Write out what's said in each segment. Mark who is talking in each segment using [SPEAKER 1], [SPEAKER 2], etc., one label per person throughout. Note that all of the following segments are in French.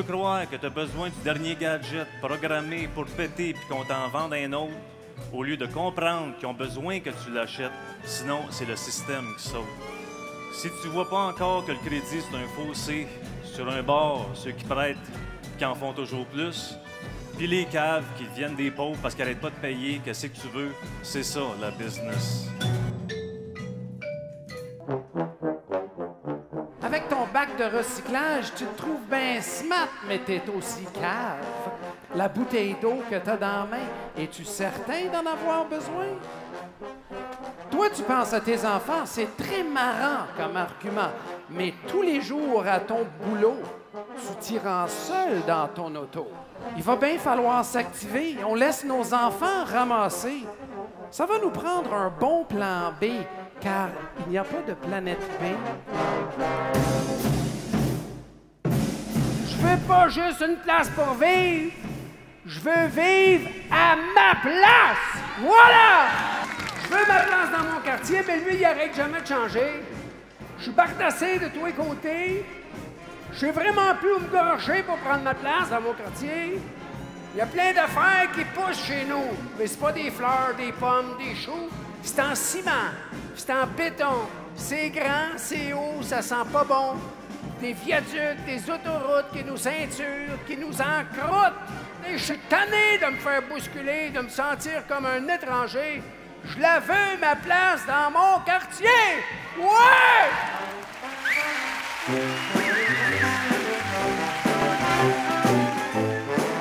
[SPEAKER 1] croire que tu as besoin du dernier gadget programmé pour péter puis qu'on t'en vende un autre, au lieu de comprendre qu'ils ont besoin que tu l'achètes. Sinon, c'est le système qui saute. Si tu vois pas encore que le crédit, c'est un fossé, sur un bord, ceux qui prêtent, qui en font toujours plus, puis les caves qui deviennent des pauvres parce qu'ils n'arrêtent pas de payer, qu'est-ce que tu veux? C'est ça, la business.
[SPEAKER 2] Avec ton bac de recyclage, tu te trouves bien smart, mais t'es aussi cave. La bouteille d'eau que t'as dans la main, es-tu certain d'en avoir besoin? Toi, tu penses à tes enfants, c'est très marrant comme argument, mais tous les jours à ton boulot, tu t'y rends seul dans ton auto. Il va bien falloir s'activer. On laisse nos enfants ramasser. Ça va nous prendre un bon plan B, car il n'y a pas de planète B.
[SPEAKER 3] Je veux pas juste une place pour vivre. Je veux vivre à ma place. Voilà! Je veux ma place dans mon quartier, mais lui, il arrête jamais de changer. Je suis bardassé de tous les côtés. Je sais vraiment plus où me gorger pour prendre ma place dans mon quartier. Il y a plein d'affaires qui poussent chez nous. Mais c'est pas des fleurs, des pommes, des choux. C'est en ciment, c'est en béton. C'est grand, c'est haut, ça sent pas bon. Des viaducs, des autoroutes qui nous ceinturent, qui nous encroûtent. Et je suis tanné de me faire bousculer, de me sentir comme un étranger. Je la veux, ma place dans mon quartier! Ouais!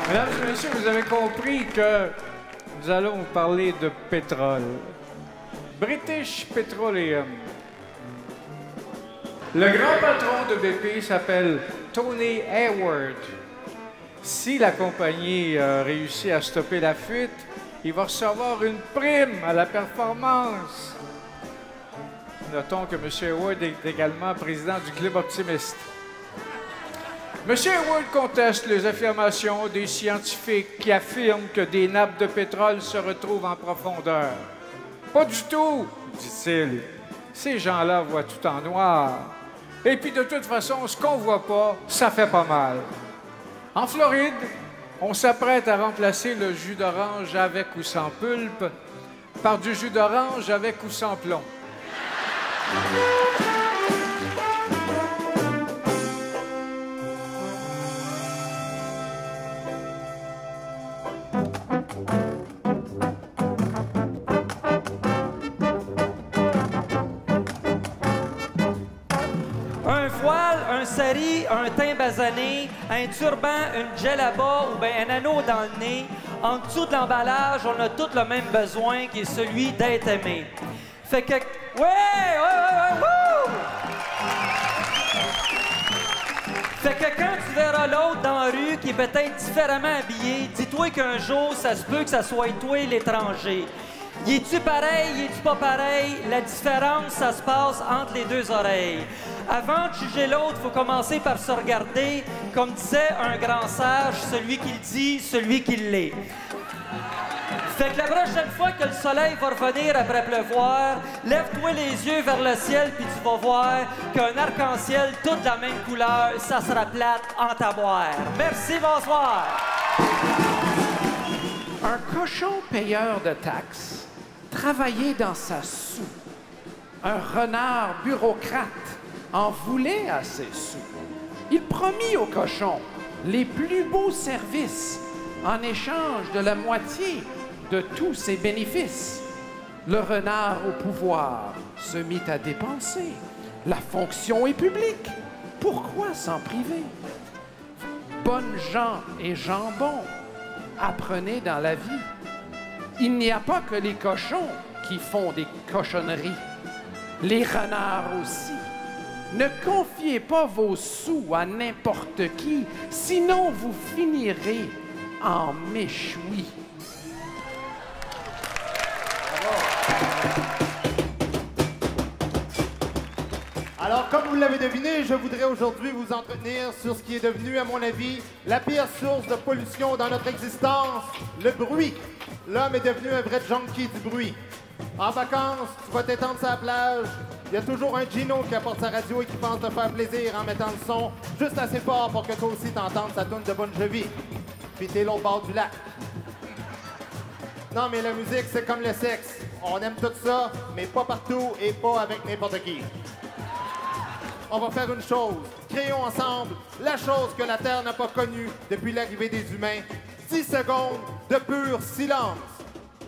[SPEAKER 4] Mesdames et messieurs, vous avez compris que nous allons vous parler de pétrole. British Petroleum. Le grand patron de BP s'appelle Tony Hayward. Si la compagnie réussit à stopper la fuite, il va recevoir une prime à la performance. Notons que M. Hayward est également président du Club Optimiste. M. Hayward conteste les affirmations des scientifiques qui affirment que des nappes de pétrole se retrouvent en profondeur. Pas du tout, dit-il. Ces gens-là voient tout en noir. Et puis de toute façon, ce qu'on voit pas, ça fait pas mal. En Floride, on s'apprête à remplacer le jus d'orange avec ou sans pulpe par du jus d'orange avec ou sans plomb.
[SPEAKER 5] Un voile, un sari, un teint basané, un turban, une djellaba ou bien un anneau dans le nez. En dessous de l'emballage, on a tous le même besoin qui est celui d'être aimé. Fait que... Ouais! Wouh! Fait que quand tu verras l'autre dans la rue qui est peut-être différemment habillé, dis-toi qu'un jour, ça se peut que ça soit toi l'étranger. Y es-tu pareil, y es-tu pas pareil? La différence, ça se passe entre les deux oreilles. Avant de juger l'autre, il faut commencer par se regarder. Comme disait un grand sage, celui qui le dit, celui qui l'est. Fait que la prochaine fois que le soleil va revenir après pleuvoir, lève-toi les yeux vers le ciel puis tu vas voir qu'un arc-en-ciel tout de la même couleur, ça sera plate en taboire. Merci, bonsoir!
[SPEAKER 2] Un cochon payeur de taxes, travaillait dans sa soue. Un renard bureaucrate en voulait à ses sous. Il promit au cochon les plus beaux services en échange de la moitié de tous ses bénéfices. Le renard au pouvoir se mit à dépenser. La fonction est publique. Pourquoi s'en priver? Bonnes gens et jambon, apprenez dans la vie. Il n'y a pas que les cochons qui font des cochonneries. Les renards aussi. Ne confiez pas vos sous à n'importe qui, sinon vous finirez en méchoui.
[SPEAKER 6] Alors, comme vous l'avez deviné, je voudrais aujourd'hui vous entretenir sur ce qui est devenu, à mon avis, la pire source de pollution dans notre existence, le bruit. L'homme est devenu un vrai junkie du bruit. En vacances, tu vas t'étendre sur la plage, Il y a toujours un Gino qui apporte sa radio et qui pense te faire plaisir en mettant le son juste assez fort pour que toi aussi t'entendes sa tourne de Bon Jovi. Puis t'es l'autre bord du lac. Non, mais la musique, c'est comme le sexe. On aime tout ça, mais pas partout et pas avec n'importe qui. On va faire une chose. Créons ensemble la chose que la Terre n'a pas connue depuis l'arrivée des humains. 10 secondes de pur silence.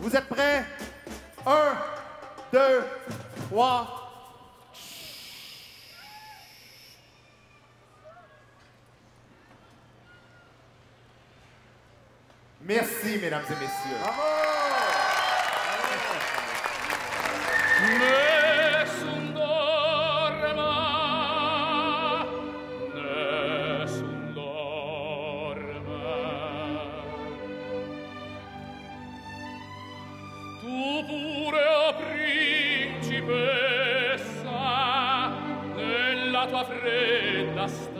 [SPEAKER 6] Vous êtes prêts? 1, 2, 3... Merci, mesdames et messieurs.
[SPEAKER 7] Nessun dorma, nessun dorma. Tu pure, o principessa, nella tua fredda stanza